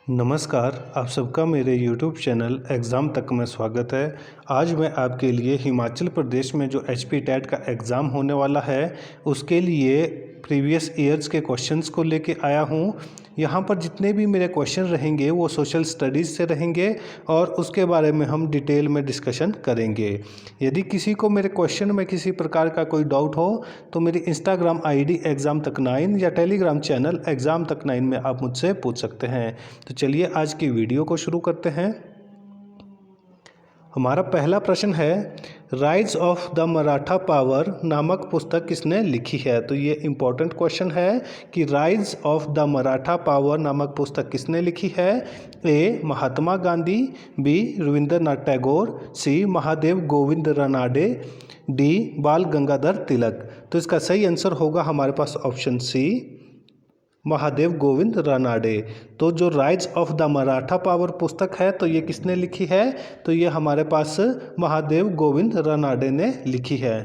नमस्कार, आप सबका मेरे YouTube चैनल एग्ज़ाम तक में स्वागत है। आज मैं आपके लिए हिमाचल प्रदेश में जो HP टेट का एग्ज़ाम होने वाला है, उसके लिए प्रीवियस ईयर्स के क्वेश्चंस को लेके आया हूँ। यहाँ पर जितने भी मेरे क्वेश्चन रहेंगे वो सोशल स्टडीज़ से रहेंगे और उसके बारे में हम डिटेल में डिस्कशन करेंगे। यदि किसी को मेरे क्वेश्चन में किसी प्रकार का कोई डाउट हो तो मेरी इंस्टाग्राम ID एग्ज़ाम तक 9 या टेलीग्राम चैनल एग्ज़ाम तक 9 में आप मुझसे पूछ सकते हैं। तो चलिए आज की वीडियो को शुरू करते हैं। हमारा पहला प्रश्न है, rise of the Maratha power नामक पुस्तक किसने लिखी है। तो ये इम्पोर्टेंट क्वेश्चन है कि rise of the Maratha power नामक पुस्तक किसने लिखी है। ए महात्मा गांधी, बी रविंद्रनाथ टैगोर, सी महादेव गोविंद रानाडे, डी बाल गंगाधर तिलक। तो इसका सही आंसर होगा हमारे पास ऑप्शन सी, महादेव गोविंद रानाडे। तो जो rise of the Maratha power पुस्तक है तो ये किसने लिखी है, तो ये हमारे पास महादेव गोविंद रानाडे ने लिखी है।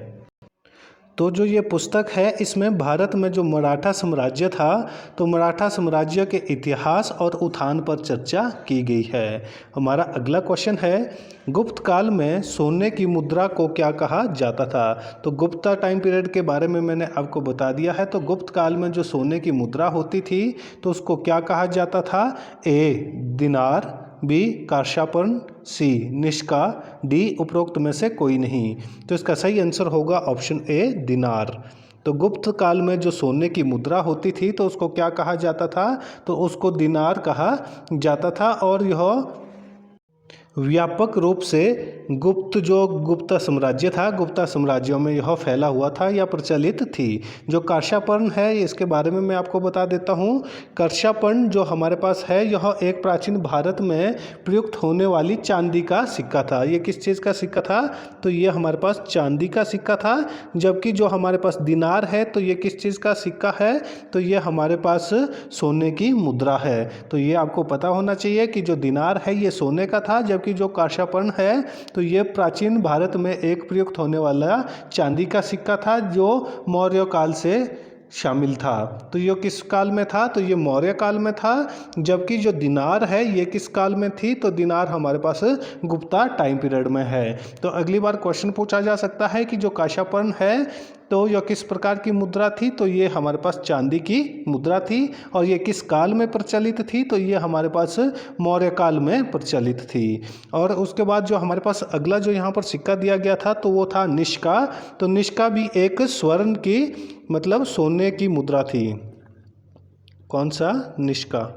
तो जो ये पुस्तक है इसमें भारत में जो मराठा साम्राज्य था तो मराठा साम्राज्य के इतिहास और उत्थान पर चर्चा की गई है। हमारा अगला क्वेश्चन है, गुप्त काल में सोने की मुद्रा को क्या कहा जाता था। तो गुप्ता टाइम पीरियड के बारे में मैंने आपको बता दिया है। तो गुप्त काल में जो सोने की मुद्रा होती थी तो उसको क्या कहा जाता था। ए दिनार, बी कांस्यापर्ण, सी निष्का, डी उपरोक्त में से कोई नहीं। तो इसका सही आंसर होगा ऑप्शन ए दिनार। तो गुप्त काल में जो सोने की मुद्रा होती थी तो उसको क्या कहा जाता था, तो उसको दिनार कहा जाता था। और यह व्यापक रूप से गुप्ता साम्राज्य था, गुप्ता साम्राज्यों में यह फैला हुआ था या प्रचलित थी। जो कांस्यापर्ण है इसके बारे में मैं आपको बता देता हूँ। कांस्यापर्ण जो हमारे पास है यह एक प्राचीन भारत में प्रयुक्त होने वाली चांदी का सिक्का था। ये किस चीज़ का सिक्का था, तो ये हमारे पास चांदी का सिक्का था। जबकि जो हमारे पास दिनार है तो ये किस चीज़ का सिक्का है, तो ये हमारे पास सोने की मुद्रा है। तो ये आपको पता होना चाहिए कि जो दिनार है ये सोने का था, जबकि जो कांस्यापर्ण है तो ये प्राचीन भारत में एक प्रयुक्त होने वाला चांदी का सिक्का था जो मौर्य काल से शामिल था। तो ये किस काल में था, तो ये मौर्य काल में था। जबकि जो दिनार है ये किस काल में थी, तो दिनार हमारे पास गुप्ता टाइम पीरियड में है। तो अगली बार क्वेश्चन पूछा जा सकता है कि जो कांस्यापर्ण है तो यह किस प्रकार की मुद्रा थी, तो ये हमारे पास चांदी की मुद्रा थी। और ये किस काल में प्रचलित थी, तो ये हमारे पास मौर्य काल में प्रचलित थी। और उसके बाद जो हमारे पास अगला जो यहाँ पर सिक्का दिया गया था तो वो था निष्का। तो निष्का भी एक स्वर्ण की मतलब सोने की मुद्रा थी। कौन सा, निष्का।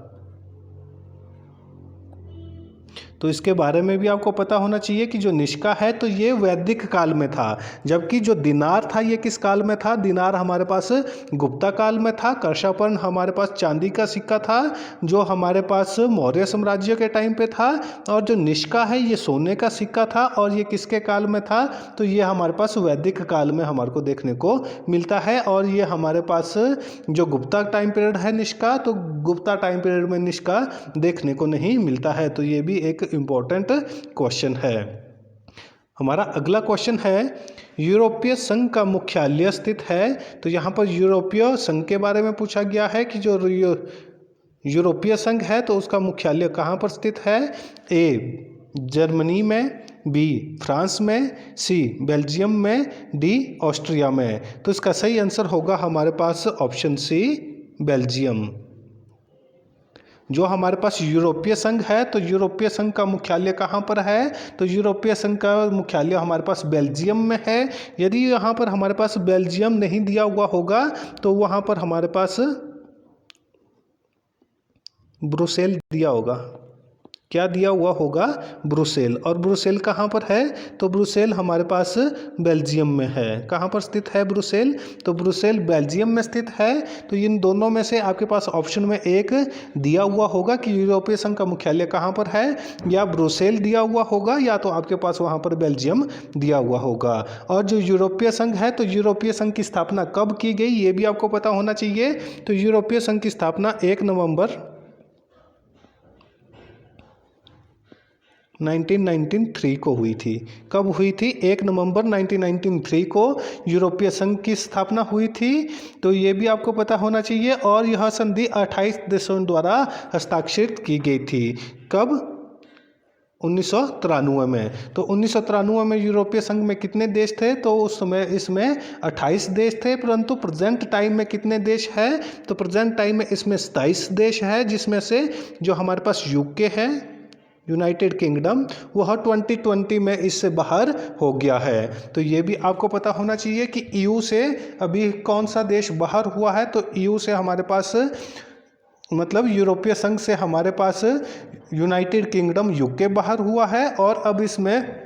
तो इसके बारे में भी आपको पता होना चाहिए कि जो निष्का है तो ये वैदिक काल में था। जबकि जो दिनार था ये किस काल में था, दिनार हमारे पास गुप्ता काल में था। कांस्यापर्ण हमारे पास चांदी का सिक्का था जो हमारे पास मौर्य साम्राज्य के टाइम पे था। और जो निष्का है ये सोने का सिक्का था और ये किसके काल में था, तो ये हमारे पास वैदिक काल में हमारे को देखने को मिलता है। और ये हमारे पास जो गुप्ता टाइम पीरियड है निष्का, तो गुप्ता टाइम पीरियड में निष्का देखने को नहीं मिलता है। तो ये भी एक इम्पोर्टेंट क्वेश्चन है। हमारा अगला क्वेश्चन है, यूरोपीय संघ का मुख्यालय स्थित है। तो यहाँ पर यूरोपीय संघ के बारे में पूछा गया है कि जो यूरोपीय संघ है तो उसका मुख्यालय कहाँ पर स्थित है। ए जर्मनी में, बी फ्रांस में, सी बेल्जियम में, डी ऑस्ट्रिया में। तो इसका सही आंसर होगा हमारे पास ऑप्शन सी बेल्जियम। जो हमारे पास यूरोपीय संघ है तो यूरोपीय संघ का मुख्यालय कहाँ पर है, तो यूरोपीय संघ का मुख्यालय हमारे पास बेल्जियम में है। यदि यहाँ पर हमारे पास बेल्जियम नहीं दिया हुआ होगा तो वहाँ पर हमारे पास ब्रुसेल दिया होगा। क्या दिया हुआ होगा, ब्रुसेल। और ब्रुसेल कहाँ पर है, तो ब्रुसेल हमारे पास बेल्जियम में है। कहाँ पर स्थित है ब्रुसेल, तो ब्रुसेल बेल्जियम में स्थित है। तो इन दोनों में से आपके पास ऑप्शन में एक दिया हुआ होगा कि यूरोपीय संघ का मुख्यालय कहाँ पर है, या ब्रुसेल दिया हुआ होगा या तो आपके पास वहाँ पर बेल्जियम दिया हुआ होगा। और जो यूरोपीय संघ है तो यूरोपीय संघ की स्थापना कब की गई ये भी आपको पता होना चाहिए। तो यूरोपीय संघ की स्थापना 1 नवंबर 1993 को हुई थी। कब हुई थी? 1 नवंबर 1993 को यूरोपीय संघ की स्थापना हुई थी। तो ये भी आपको पता होना चाहिए। और यह संधि 28 देशों द्वारा हस्ताक्षरित की गई थी। कब? 1993 में। तो 1993 में यूरोपीय संघ में कितने देश थे? तो उस समय इसमें 28 देश थे। परंतु प्रेजेंट टाइम में कितने देश हैं? तो प्रेजेंट टाइम में इसमें 27 देश है, जिसमें से जो हमारे पास यूके है, यूनाइटेड किंगडम, वह 2020 में इससे बाहर हो गया है। तो ये भी आपको पता होना चाहिए कि ईयू से अभी कौन सा देश बाहर हुआ है। तो ईयू से हमारे पास, मतलब यूरोपीय संघ से हमारे पास यूनाइटेड किंगडम यूके बाहर हुआ है। और अब इसमें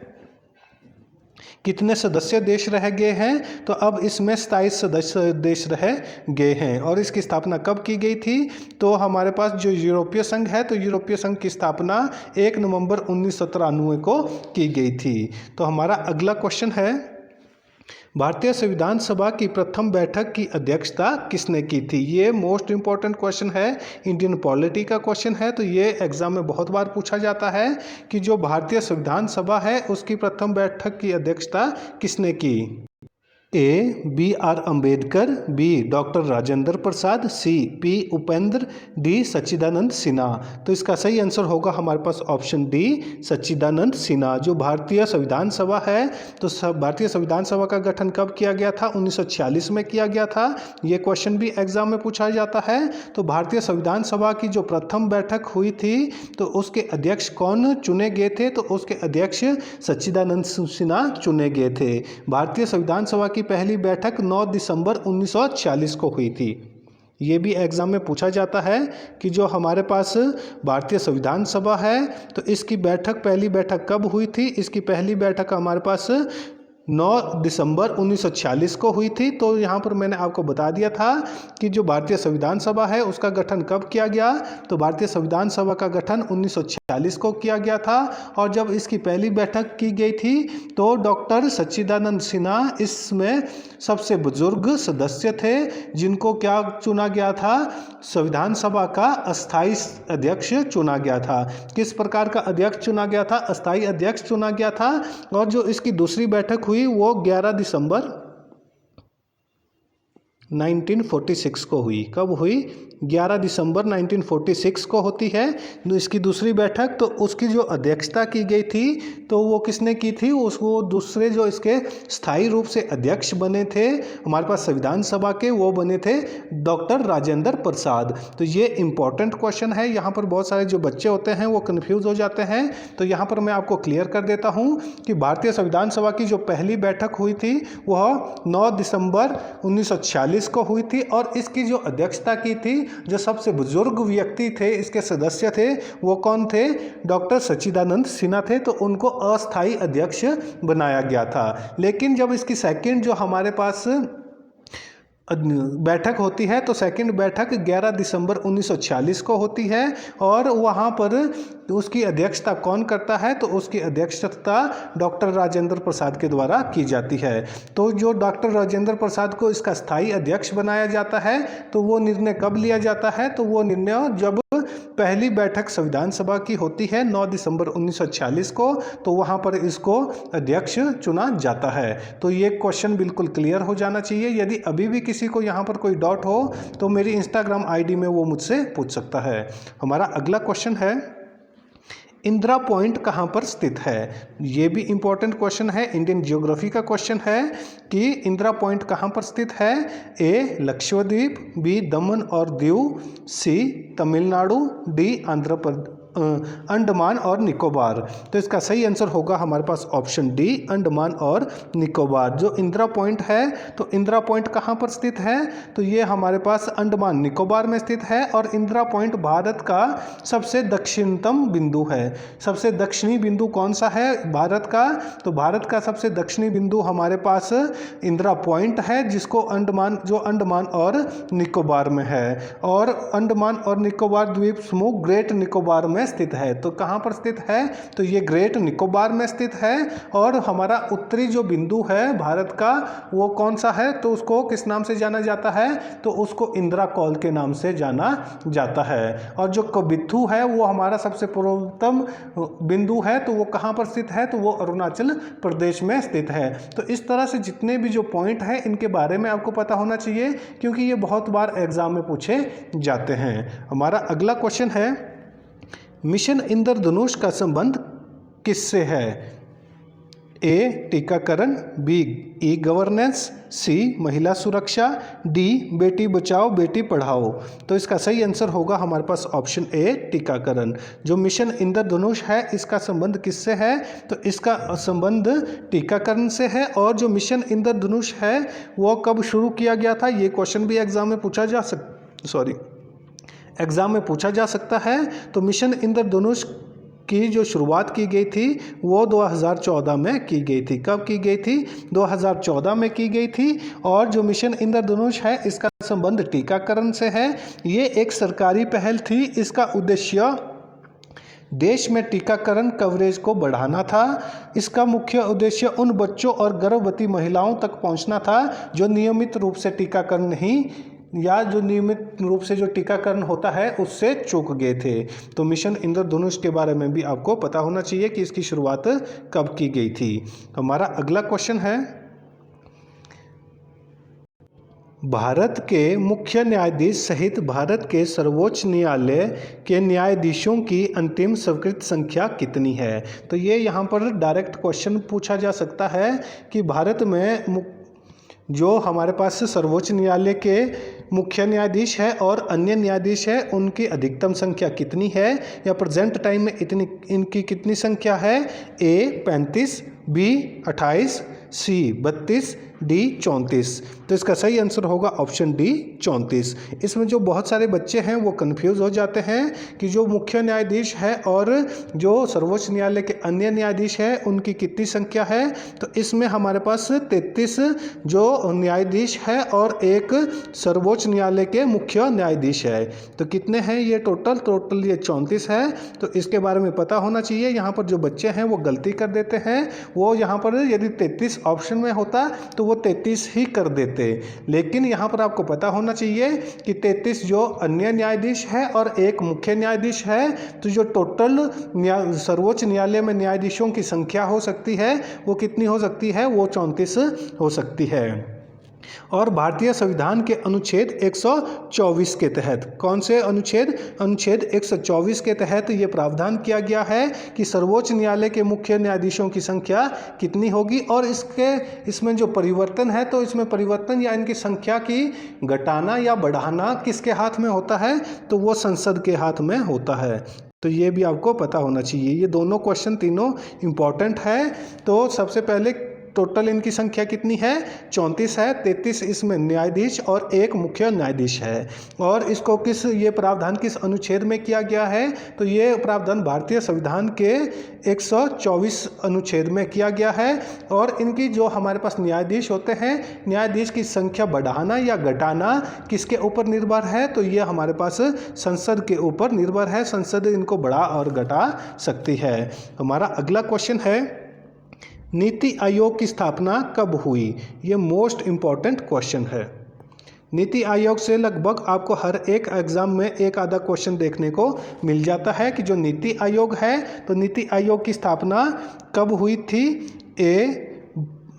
कितने सदस्य देश रह गए हैं? तो अब इसमें 27 सदस्य देश रह गए हैं। और इसकी स्थापना कब की गई थी? तो हमारे पास जो यूरोपीय संघ है, तो यूरोपीय संघ की स्थापना 1 नवंबर 1993 को की गई थी। तो हमारा अगला क्वेश्चन है, भारतीय संविधान सभा की प्रथम बैठक की अध्यक्षता किसने की थी? ये मोस्ट इंपॉर्टेंट क्वेश्चन है, इंडियन पॉलिटी का क्वेश्चन है। तो ये एग्जाम में बहुत बार पूछा जाता है कि जो भारतीय संविधान सभा है उसकी प्रथम बैठक की अध्यक्षता किसने की? A B R Ambedkar, B doctor Rajendra Prasad, C P Upendra, D Sachchidanand Sinha. तो इसका सही आंसर होगा हमारे पास ऑप्शन डी, सच्चिदानंद सिन्हा। जो भारतीय संविधान सभा है, तो भारतीय संविधान सभा का गठन कब किया गया था? 1946 में किया गया था। ये क्वेश्चन भी एग्जाम में पूछा जाता है। तो भारतीय संविधान सभा की जो प्रथम बैठक हुई थी, तो उसके अध्यक्ष कौन चुने गए थे? तो उसके अध्यक्ष सच्चिदानंद सिन्हा चुने गए थे। भारतीय संविधान सभा की पहली बैठक 9 दिसंबर 1940 को हुई थी। ये भी एग्जाम में पूछा जाता है कि जो हमारे पास भारतीय संविधान सभा है, तो इसकी बैठक, पहली बैठक कब हुई थी? इसकी पहली बैठक हमारे पास 9 दिसंबर 1946 को हुई थी। तो यहाँ पर मैंने आपको बता दिया था कि जो भारतीय संविधान सभा है उसका गठन कब किया गया? तो भारतीय संविधान सभा का गठन 1946 को किया गया था। और जब इसकी पहली बैठक की गई थी, तो डॉक्टर सच्चिदानंद सिन्हा इसमें सबसे बुजुर्ग सदस्य थे, जिनको क्या चुना गया था? संविधान सभा का अस्थाई अध्यक्ष चुना गया था। किस प्रकार का अध्यक्ष चुना गया था? अस्थाई अध्यक्ष चुना गया था। और जो इसकी दूसरी बैठक हुई वो 11 दिसंबर 1946 को हुई। कब हुई? 11 दिसंबर 1946 को होती है इसकी दूसरी बैठक। तो उसकी जो अध्यक्षता की गई थी, तो वो किसने की थी? उसको दूसरे जो इसके स्थायी रूप से अध्यक्ष बने थे हमारे पास संविधान सभा के, वो बने थे डॉक्टर राजेंद्र प्रसाद। तो ये इंपॉर्टेंट क्वेश्चन है। यहाँ पर बहुत सारे जो बच्चे होते हैं वो कन्फ्यूज हो जाते हैं। तो यहाँ पर मैं आपको क्लियर कर देता हूँ कि भारतीय संविधान सभा की जो पहली बैठक हुई थी वह 9 दिसंबर 1946 को हुई थी। और इसकी जो अध्यक्षता की थी, जो सबसे बुजुर्ग व्यक्ति थे, इसके सदस्य थे, वो कौन थे? डॉक्टर सच्चिदानंद सिन्हा थे। तो उनको अस्थाई अध्यक्ष बनाया गया था। लेकिन जब इसकी सेकंड जो हमारे पास बैठक होती है, तो सेकंड बैठक 11 दिसंबर 1946 को होती है। और वहाँ पर उसकी अध्यक्षता कौन करता है? तो उसकी अध्यक्षता डॉक्टर राजेंद्र प्रसाद के द्वारा की जाती है। तो जो डॉक्टर राजेंद्र प्रसाद को इसका स्थायी अध्यक्ष बनाया जाता है, तो वो निर्णय कब लिया जाता है? तो वो निर्णय जब पहली बैठक संविधान सभा की होती है 9 दिसंबर 1946 को, तो वहाँ पर इसको अध्यक्ष चुना जाता है। तो ये क्वेश्चन बिल्कुल क्लियर हो जाना चाहिए। यदि अभी भी किसी को यहाँ पर कोई डाउट हो, तो मेरी इंस्टाग्राम आईडी में वो मुझसे पूछ सकता है। हमारा अगला क्वेश्चन है, इंदिरा पॉइंट कहाँ पर स्थित है? ये भी इंपॉर्टेंट क्वेश्चन है, इंडियन ज्योग्राफी का क्वेश्चन है कि इंदिरा पॉइंट कहाँ पर स्थित है? ए लक्षद्वीप, बी दमन और दीव, सी तमिलनाडु, डी आंध्र प्रदेश, अंडमान और निकोबार। तो इसका सही आंसर होगा हमारे पास ऑप्शन डी, अंडमान और निकोबार। जो इंदिरा पॉइंट है, तो इंदिरा पॉइंट कहाँ पर स्थित है? तो ये हमारे पास अंडमान निकोबार में स्थित है। और इंदिरा पॉइंट भारत का सबसे दक्षिणतम बिंदु है। सबसे दक्षिणी बिंदु कौन सा है भारत का? तो भारत का सबसे दक्षिणी बिंदु हमारे पास इंदिरा पॉइंट है, जिसको अंडमान और निकोबार में है। और अंडमान और निकोबार द्वीप समूह ग्रेट निकोबार में स्थित है। तो कहाँ पर स्थित है? तो ये ग्रेट निकोबार में स्थित है। और हमारा उत्तरी जो बिंदु है भारत का वो कौन सा है? तो उसको किस नाम से जाना जाता है? तो उसको इंदिरा कौल के नाम से जाना जाता है। और जो कबिथु है वो हमारा सबसे पूर्वतम बिंदु है, तो वो कहाँ पर स्थित है? तो वो अरुणाचल प्रदेश में स्थित है। तो इस तरह से जितने भी जो पॉइंट हैं इनके बारे में आपको पता होना चाहिए, क्योंकि ये बहुत बार एग्जाम में पूछे जाते हैं। हमारा अगला क्वेश्चन है, मिशन इंद्रधनुष का संबंध किससे है? ए टीकाकरण, बी ई गवर्नेंस, सी महिला सुरक्षा, डी बेटी बचाओ बेटी पढ़ाओ। तो इसका सही आंसर होगा हमारे पास ऑप्शन ए टीकाकरण। जो मिशन इंद्रधनुष है इसका संबंध किससे है? तो इसका संबंध टीकाकरण से है। और जो मिशन इंद्रधनुष है वो कब शुरू किया गया था? ये क्वेश्चन भी एग्जाम में पूछा जा सकता है। तो मिशन इंद्रधनुष की जो शुरुआत की गई थी वो 2014 में की गई थी। कब की गई थी? 2014 में की गई थी। और जो मिशन इंद्रधनुष है इसका संबंध टीकाकरण से है। ये एक सरकारी पहल थी। इसका उद्देश्य देश में टीकाकरण कवरेज को बढ़ाना था। इसका मुख्य उद्देश्य उन बच्चों और गर्भवती महिलाओं तक पहुंचना था जो नियमित रूप से टीकाकरण नहीं या जो नियमित रूप से जो टीकाकरण होता है उससे चूक गए थे। तो मिशन इंद्रधनुष के बारे में भी आपको पता होना चाहिए कि इसकी शुरुआत कब की गई थी। हमारा अगला क्वेश्चन है, भारत के मुख्य न्यायाधीश सहित भारत के सर्वोच्च न्यायालय के न्यायाधीशों की अंतिम स्वीकृत संख्या कितनी है? तो ये यहाँ पर डायरेक्ट क्वेश्चन पूछा जा सकता है कि भारत में जो हमारे पास सर्वोच्च न्यायालय के मुख्य न्यायाधीश है और अन्य न्यायाधीश है उनकी अधिकतम संख्या कितनी है, या प्रेजेंट टाइम में इनकी कितनी संख्या है? ए 35, बी 28, सी 32, डी 34। तो इसका सही आंसर होगा ऑप्शन डी 34। इसमें जो बहुत सारे बच्चे हैं वो कंफ्यूज हो जाते हैं कि जो मुख्य न्यायाधीश है और जो सर्वोच्च न्यायालय के अन्य न्यायाधीश है उनकी कितनी संख्या है। तो इसमें हमारे पास 33 जो न्यायाधीश है और एक सर्वोच्च न्यायालय के मुख्य न्यायाधीश है। तो कितने हैं ये टोटल ये 34 है। तो इसके बारे में पता होना चाहिए। यहाँ पर जो बच्चे हैं वो गलती कर देते हैं। वो यहाँ पर यदि 33 ऑप्शन में होता तो वो 33 ही कर देते, लेकिन यहाँ पर आपको पता होना चाहिए कि 33 जो अन्य न्यायाधीश है और एक मुख्य न्यायाधीश है। तो जो टोटल सर्वोच्च न्यायालय में न्यायाधीशों की संख्या हो सकती है वो कितनी हो सकती है? वो 34 हो सकती है। और भारतीय संविधान के अनुच्छेद 124 के तहत, कौन से अनुच्छेद? अनुच्छेद 124 के तहत ये प्रावधान किया गया है कि सर्वोच्च न्यायालय के मुख्य न्यायाधीशों की संख्या कितनी होगी। और इसमें जो परिवर्तन है तो इसमें परिवर्तन या इनकी संख्या की घटाना या बढ़ाना किसके हाथ में होता है? तो वो संसद के हाथ में होता है। तो ये भी आपको पता होना चाहिए। ये दोनों क्वेश्चन तीनों इम्पॉर्टेंट है। तो सबसे पहले टोटल इनकी संख्या कितनी है? 34 है। 33 इसमें न्यायाधीश और एक मुख्य न्यायाधीश है। और इसको ये प्रावधान किस अनुच्छेद में किया गया है? तो ये प्रावधान भारतीय संविधान के 124 अनुच्छेद में किया गया है। और इनकी जो हमारे पास न्यायाधीश होते हैं, न्यायाधीश की संख्या बढ़ाना या घटाना किसके ऊपर निर्भर है? तो ये हमारे पास संसद के ऊपर निर्भर है। संसद इनको बढ़ा और घटा सकती है। हमारा अगला क्वेश्चन है, नीति आयोग की स्थापना कब हुई? ये मोस्ट इम्पॉर्टेंट क्वेश्चन है। नीति आयोग से लगभग आपको हर एक एग्जाम में एक आधा क्वेश्चन देखने को मिल जाता है कि जो नीति आयोग है तो नीति आयोग की स्थापना कब हुई थी? ए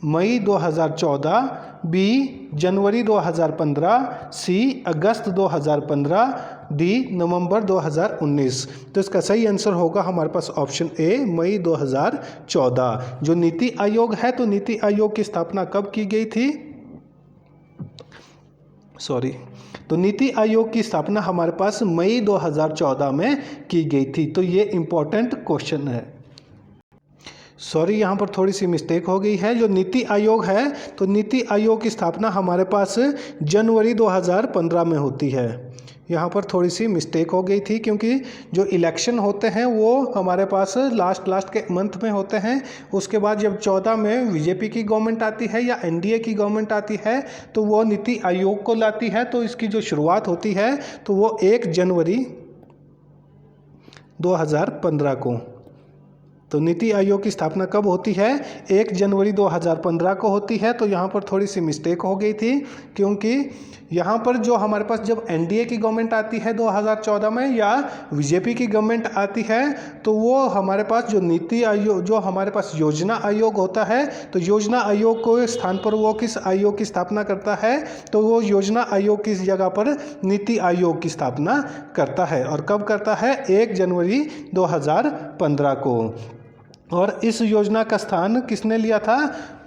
मई 2014, बी जनवरी 2015, सी अगस्त 2015, डी नवंबर 2019। तो इसका सही आंसर होगा हमारे पास ऑप्शन ए मई 2014। जो नीति आयोग है तो नीति आयोग की स्थापना कब की गई थी? तो नीति आयोग की स्थापना हमारे पास मई 2014 में की गई थी। तो ये इम्पोर्टेंट क्वेश्चन है। यहाँ पर थोड़ी सी मिस्टेक हो गई है। जो नीति आयोग है तो नीति आयोग की स्थापना हमारे पास जनवरी 2015 में होती है। यहाँ पर थोड़ी सी मिस्टेक हो गई थी क्योंकि जो इलेक्शन होते हैं वो हमारे पास लास्ट के मंथ में होते हैं। उसके बाद जब 14 में बीजेपी की गवर्नमेंट आती है या एनडीए की गवर्नमेंट आती है तो वो नीति आयोग को लाती है। तो इसकी जो शुरुआत होती है तो वो 1 जनवरी 2015 को। तो नीति आयोग की स्थापना कब होती है? 1 जनवरी 2015 को होती है। तो यहाँ पर थोड़ी सी मिस्टेक हो गई थी, क्योंकि यहाँ पर जो हमारे पास जब एनडीए की गवर्नमेंट आती है 2014 में या बीजेपी की गवर्नमेंट आती है, तो वो हमारे पास जो नीति आयोग, जो हमारे पास योजना आयोग होता है, तो योजना आयोग को स्थान पर वो किस आयोग की स्थापना करता है? तो वो योजना आयोग की जगह पर नीति आयोग की स्थापना करता है। और कब करता है? 1 जनवरी 2015 को। और इस योजना का स्थान किसने लिया था?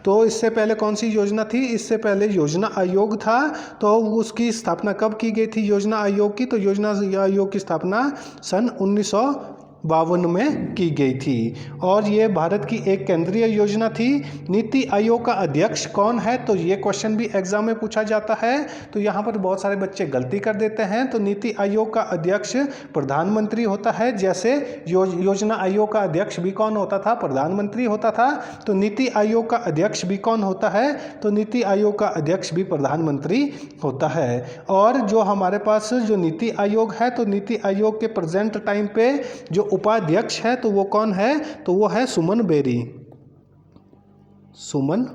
तो इससे पहले कौन सी योजना थी? इससे पहले योजना आयोग था। तो उसकी स्थापना कब की गई थी योजना आयोग की? तो योजना आयोग की स्थापना सन 1952 में की गई थी। और ये भारत की एक केंद्रीय योजना थी। नीति आयोग का अध्यक्ष कौन है? तो ये क्वेश्चन भी एग्जाम में पूछा जाता है। तो यहाँ पर बहुत सारे बच्चे गलती कर देते हैं। तो नीति आयोग का अध्यक्ष प्रधानमंत्री होता है। जैसे योजना आयोग का अध्यक्ष भी कौन होता था? प्रधानमंत्री होता था। तो नीति आयोग का अध्यक्ष भी कौन होता है? तो नीति आयोग का अध्यक्ष भी प्रधानमंत्री होता है। और जो हमारे पास जो नीति आयोग है, तो नीति आयोग के प्रेजेंट टाइम पे जो उपाध्यक्ष है तो वो कौन है? तो वो है सुमन बेरी। सुमन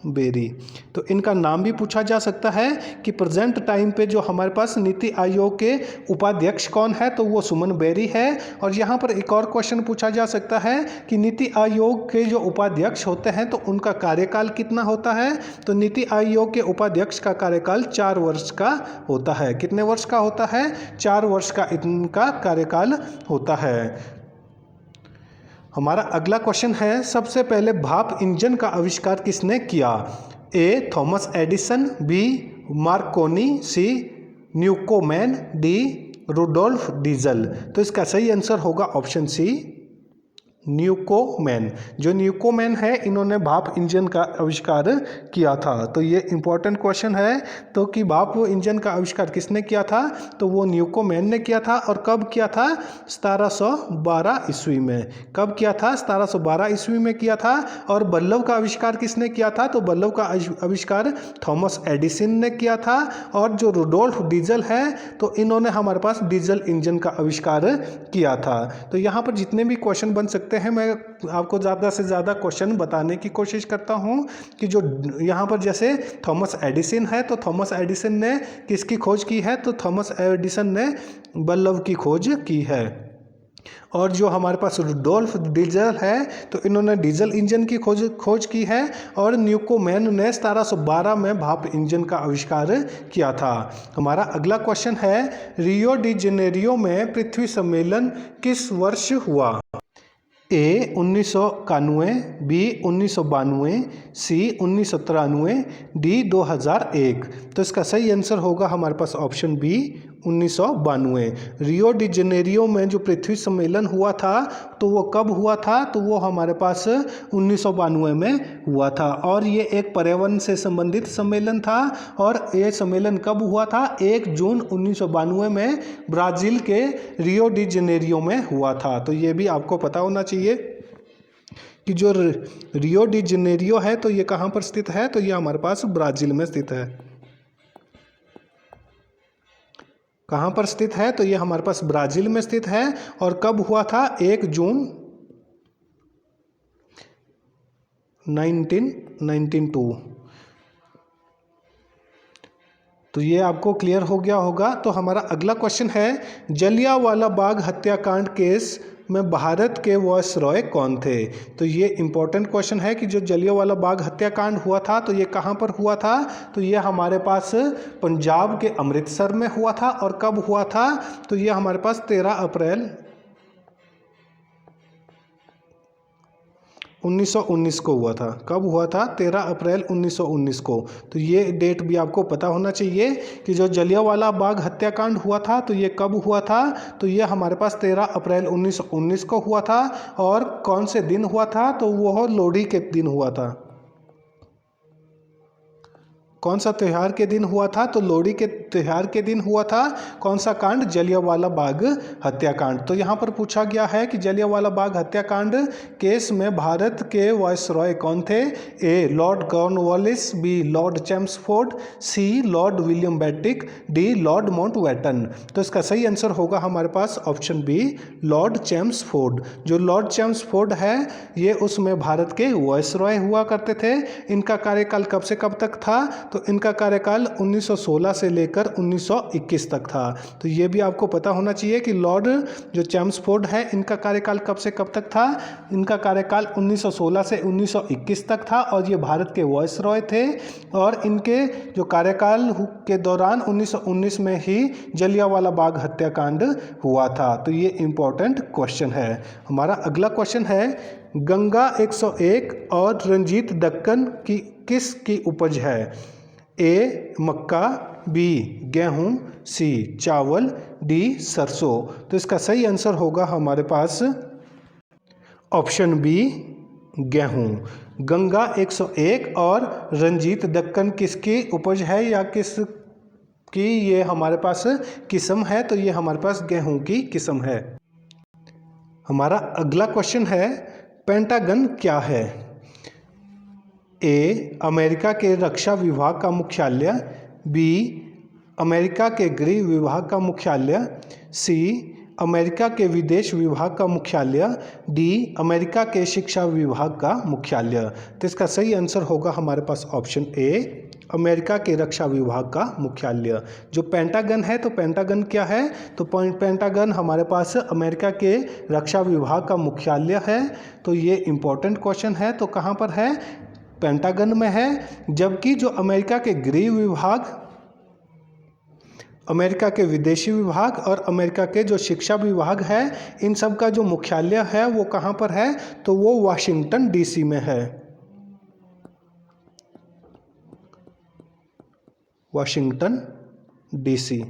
बेरी। तो इनका नाम भी पूछा जा सकता है कि प्रेजेंट टाइम पे जो हमारे पास नीति आयोग के उपाध्यक्ष कौन है? तो वो सुमन बेरी है। और यहाँ पर एक और क्वेश्चन पूछा जा सकता है कि नीति आयोग के जो उपाध्यक्ष होते हैं तो उनका कार्यकाल कितना होता है? तो नीति आयोग के उपाध्यक्ष का कार्यकाल 4 वर्ष का होता है। कितने वर्ष का होता है? 4 वर्ष का इनका कार्यकाल होता है। हमारा अगला क्वेश्चन है, सबसे पहले भाप इंजन का आविष्कार किसने किया? ए थॉमस एडिसन, बी मार्कोनी, सी न्यूकोमैन, डी रुडोल्फ डीजल। तो इसका सही आंसर होगा ऑप्शन सी, न्यूकोमैन। जो न्यूकोमैन है, इन्होंने भाप इंजन का आविष्कार किया था। तो ये इंपॉर्टेंट क्वेश्चन है। तो कि भाप इंजन का आविष्कार किसने किया था? तो वो न्यूकोमैन ने किया था। और कब किया था? 1712 ईस्वी में। कब किया था? 1712 ईस्वी में किया था। और बल्ब का आविष्कार किसने किया था? तो बल्ब का आविष्कार थॉमस एडिसन ने किया था। और जो रुडोल्फ डीजल है, तो इन्होंने हमारे पास डीजल इंजन का आविष्कार किया था। तो यहाँ पर जितने भी क्वेश्चन बन सकते हैं, मैं आपको ज़्यादा से ज़्यादा क्वेश्चन बताने की कोशिश करता हूँ कि जो यहाँ पर जैसे थॉमस एडिसन है, तो थॉमस एडिसन ने किसकी खोज की है? तो थॉमस एडिसन ने बल्ब की खोज की है। और जो हमारे पास रुडोल्फ डीजल है, तो इन्होंने डीजल इंजन की खोज की है। और न्यूकोमैन ने 1712 में भाप इंजन का आविष्कार किया था। हमारा अगला क्वेश्चन है, रियो डी जेनेरियो में पृथ्वी सम्मेलन किस वर्ष हुआ? A 1991, B 1992, C 1993, D 2001। तो इसका सही आंसर होगा हमारे पास option B, 1992। Rio de Janeiro में जो पृथ्वी सम्मेलन हुआ था, तो वो कब हुआ था? तो वो हमारे पास 1992 में हुआ था। और ये एक पर्यावरण से संबंधित सम्मेलन था। और ये सम्मेलन कब हुआ था? 1 जून 1992 में ब्राज़ील के रियो डी जेनेरियो में हुआ था। तो ये भी आपको पता होना चाहिए कि जो रियो डी जेनेरियो है, तो ये कहाँ पर स्थित है? तो ये हमारे पास ब्राज़ील में स्थित है। कहाँ पर स्थित है? तो ये हमारे पास ब्राज़ील में स्थित है। और कब हुआ था? 1 जून 1992। तो ये आपको क्लियर हो गया होगा। तो हमारा अगला क्वेश्चन है, जलियांवाला बाग हत्याकांड केस में भारत के वायसरॉय कौन थे? तो ये इंपॉर्टेंट क्वेश्चन है कि जो जलियांवाला बाग हत्याकांड हुआ था, तो ये कहाँ पर हुआ था? तो ये हमारे पास पंजाब के अमृतसर में हुआ था। और कब हुआ था? तो ये हमारे पास 13 अप्रैल 1919 को हुआ था। कब हुआ था? 13 अप्रैल 1919 को। तो ये डेट भी आपको पता होना चाहिए कि जो जलियांवाला बाग हत्याकांड हुआ था, तो ये कब हुआ था? तो ये हमारे पास 13 अप्रैल 1919 को हुआ था। और कौन से दिन हुआ था? तो वो लोहड़ी के दिन हुआ था। कौन सा त्यौहार के दिन हुआ था? तो लोहड़ी के त्यौहार के दिन हुआ था। कौन सा कांड? जलियांवाला बाग हत्याकांड। तो यहाँ पर पूछा गया है कि जलियांवाला बाग हत्याकांड केस में भारत के वायसरॉय कौन थे? A Lord Cornwallis, B Lord Chelmsford, C Lord William Bentinck, D Lord Mountbatten. तो इसका सही आंसर होगा हमारे पास ऑप्शन बी लॉर्ड चैम्सफोर्ड। जो लॉर्ड चैम्सफोर्ड है ये उसमें भारत के वायसरॉय हुआ करते थे। इनका कार्यकाल कब से कब तक था? तो इनका कार्यकाल 1916 से लेकर 1921 तक था। तो ये भी आपको पता होना चाहिए कि लॉर्ड जो चैम्सफोर्ड है इनका कार्यकाल कब से कब तक था? इनका कार्यकाल 1916 से 1921 तक था और ये भारत के वायसरॉय थे। और इनके जो कार्यकाल के दौरान 1919 में ही जलियांवाला बाग हत्याकांड हुआ था। तो ये इम्पोर्टेंट क्वेश्चन है। हमारा अगला क्वेश्चन है, गंगा 101 और रंजीत दक्कन की किस की उपज है? ए मक्का, बी गेहूं, सी चावल, डी सरसों। तो इसका सही आंसर होगा हमारे पास ऑप्शन बी गेहूं। गंगा 101 और रंजीत दक्कन किसकी उपज है या किस की ये हमारे पास किस्म है? तो ये हमारे पास गेहूं की किस्म है। हमारा अगला क्वेश्चन है, पेंटागन क्या है? ए अमेरिका के रक्षा विभाग का मुख्यालय, बी अमेरिका के गृह विभाग का मुख्यालय, सी अमेरिका के विदेश विभाग का मुख्यालय, डी अमेरिका के शिक्षा विभाग का मुख्यालय। तो इसका सही आंसर होगा हमारे पास ऑप्शन ए अमेरिका के रक्षा विभाग का मुख्यालय। जो पेंटागन है, तो पेंटागन क्या है? तो पेंटागन हमारे पास अमेरिका के रक्षा विभाग का मुख्यालय है। तो ये इम्पोर्टेंट क्वेश्चन है। तो कहाँ पर है? पेंटागन में है। जबकि जो अमेरिका के गृह विभाग, अमेरिका के विदेशी विभाग और अमेरिका के जो शिक्षा विभाग है, इन सब का जो मुख्यालय है वो कहाँ पर है? तो वो वाशिंगटन डीसी में है। Washington DC.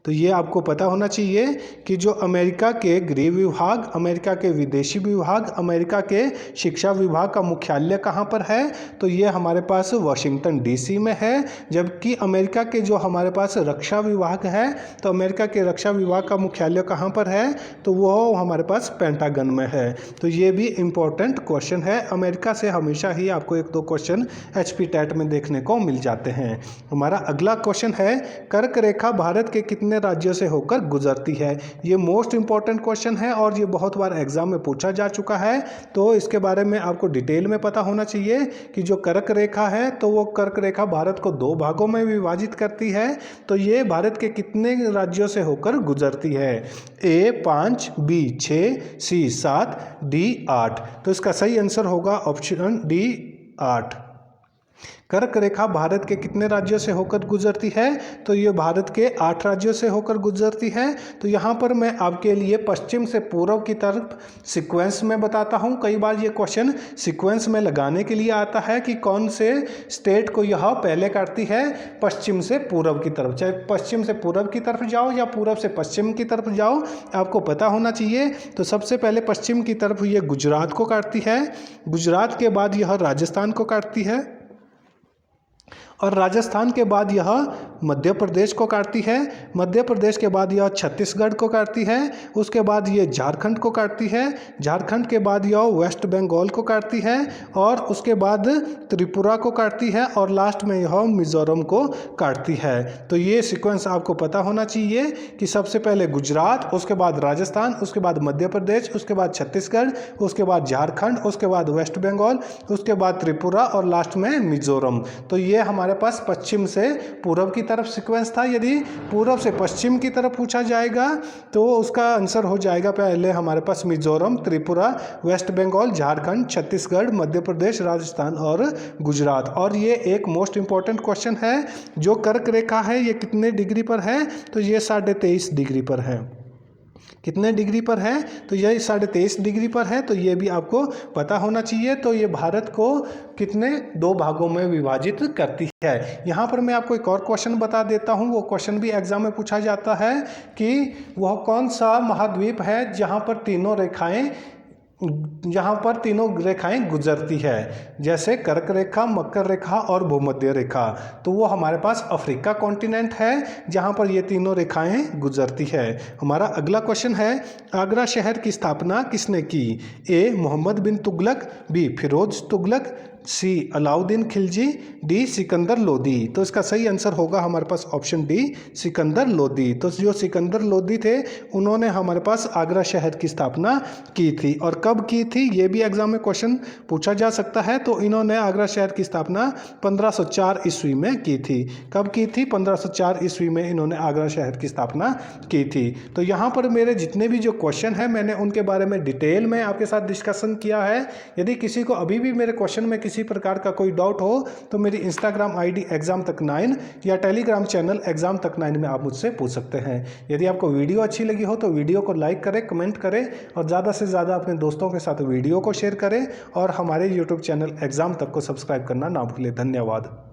तो ये आपको पता होना चाहिए कि जो अमेरिका के गृह विभाग, अमेरिका के विदेशी विभाग, अमेरिका के शिक्षा विभाग का मुख्यालय कहाँ पर है? तो ये हमारे पास वाशिंगटन डीसी में है। जबकि अमेरिका के जो हमारे पास रक्षा विभाग है, तो अमेरिका के रक्षा विभाग का मुख्यालय कहाँ पर है? तो वो हमारे पास पेंटागन में है। तो ये भी इम्पोर्टेंट क्वेश्चन है। अमेरिका से हमेशा ही आपको एक दो क्वेश्चन HP टेट में देखने को मिल जाते हैं। हमारा अगला क्वेश्चन है, कर्क रेखा भारत के कितने राज्यों से होकर गुजरती है? ये मोस्ट इंपॉर्टेंट क्वेश्चन है और ये बहुत बार एग्जाम में पूछा जा चुका है। तो इसके बारे में आपको डिटेल में पता होना चाहिए कि जो कर्क रेखा है, तो वो कर्क रेखा भारत को 2 भागों में विभाजित करती है। तो ये भारत के कितने राज्यों से होकर गुजरती है? ए 5, बी 6, सी 7, डी 8। तो इसका सही आंसर होगा ऑप्शन डी 8। कर्क रेखा भारत के कितने राज्यों से होकर गुजरती है? तो ये भारत के 8 राज्यों से होकर गुजरती है। तो यहाँ पर मैं आपके लिए पश्चिम से पूर्व की तरफ सीक्वेंस में बताता हूँ। कई बार ये क्वेश्चन सीक्वेंस में लगाने के लिए आता है कि कौन से स्टेट को यह पहले काटती है पश्चिम से पूर्व की तरफ। चाहे पश्चिम से पूर्व की तरफ जाओ या पूर्व से पश्चिम की तरफ जाओ, आपको पता होना चाहिए। तो सबसे पहले पश्चिम की तरफ ये गुजरात को काटती है। गुजरात के बाद यह राजस्थान को काटती है और राजस्थान के बाद यह मध्य प्रदेश को काटती है। मध्य प्रदेश के बाद यह छत्तीसगढ़ को काटती है। उसके बाद ये झारखंड को काटती है। झारखंड के बाद यह वेस्ट बंगाल को काटती है और उसके बाद त्रिपुरा को काटती है और लास्ट में यह मिजोरम को काटती है। तो ये सीक्वेंस आपको पता होना चाहिए कि सबसे पहले गुजरात, उसके बाद राजस्थान, उसके बाद मध्य प्रदेश, उसके बाद छत्तीसगढ़, उसके बाद झारखंड, उसके बाद वेस्ट बंगाल, उसके बाद त्रिपुरा और लास्ट में मिजोरम। तो ये हमारे पास पश्चिम से पूर्व की तरफ सीक्वेंस था। यदि पूर्व से पश्चिम की तरफ पूछा जाएगा तो उसका आंसर हो जाएगा पहले हमारे पास मिजोरम, त्रिपुरा, वेस्ट बंगाल, झारखंड, छत्तीसगढ़, मध्य प्रदेश, राजस्थान और गुजरात। और ये एक मोस्ट इंपॉर्टेंट क्वेश्चन है, जो कर्क रेखा है ये कितने डिग्री पर है? तो ये 23.5 डिग्री पर है। कितने डिग्री पर है? तो यह 23.5 डिग्री पर है। तो ये भी आपको पता होना चाहिए। तो ये भारत को कितने 2 भागों में विभाजित करती है। यहाँ पर मैं आपको एक और क्वेश्चन बता देता हूँ। वो क्वेश्चन भी एग्जाम में पूछा जाता है कि वह कौन सा महाद्वीप है जहाँ पर तीनों रेखाएं यहाँ पर तीनों रेखाएं गुजरती है, जैसे कर्क रेखा, मकर रेखा और भूमध्य रेखा। तो वो हमारे पास अफ्रीका कॉन्टिनेंट है जहाँ पर ये तीनों रेखाएं गुजरती है। हमारा अगला क्वेश्चन है, आगरा शहर की स्थापना किसने की? ए मोहम्मद बिन तुगलक, बी फिरोज तुगलक, सी अलाउद्दीन खिलजी, डी सिकंदर लोदी। तो इसका सही आंसर होगा हमारे पास ऑप्शन डी सिकंदर लोदी। तो जो सिकंदर लोदी थे उन्होंने हमारे पास आगरा शहर की स्थापना की थी। और कब की थी ये भी एग्जाम में क्वेश्चन पूछा जा सकता है। तो इन्होंने आगरा शहर की स्थापना 1504 ईस्वी में की थी। कब की थी? 1504 ईस्वी में इन्होंने आगरा शहर की स्थापना की थी। तो यहाँ पर मेरे जितने भी जो क्वेश्चन हैं मैंने उनके बारे में डिटेल में आपके साथ डिस्कशन किया है। यदि किसी को अभी भी मेरे क्वेश्चन में किसी प्रकार का कोई डाउट हो तो मेरी इंस्टाग्राम आईडी एग्जाम तक 9 या टेलीग्राम चैनल एग्जाम तक 9 में आप मुझसे पूछ सकते हैं। यदि आपको वीडियो अच्छी लगी हो तो वीडियो को लाइक करें, कमेंट करें और ज़्यादा से ज़्यादा अपने दोस्तों के साथ वीडियो को शेयर करें और हमारे यूट्यूब चैनल एग्जाम तक को सब्सक्राइब करना ना भूलें। धन्यवाद।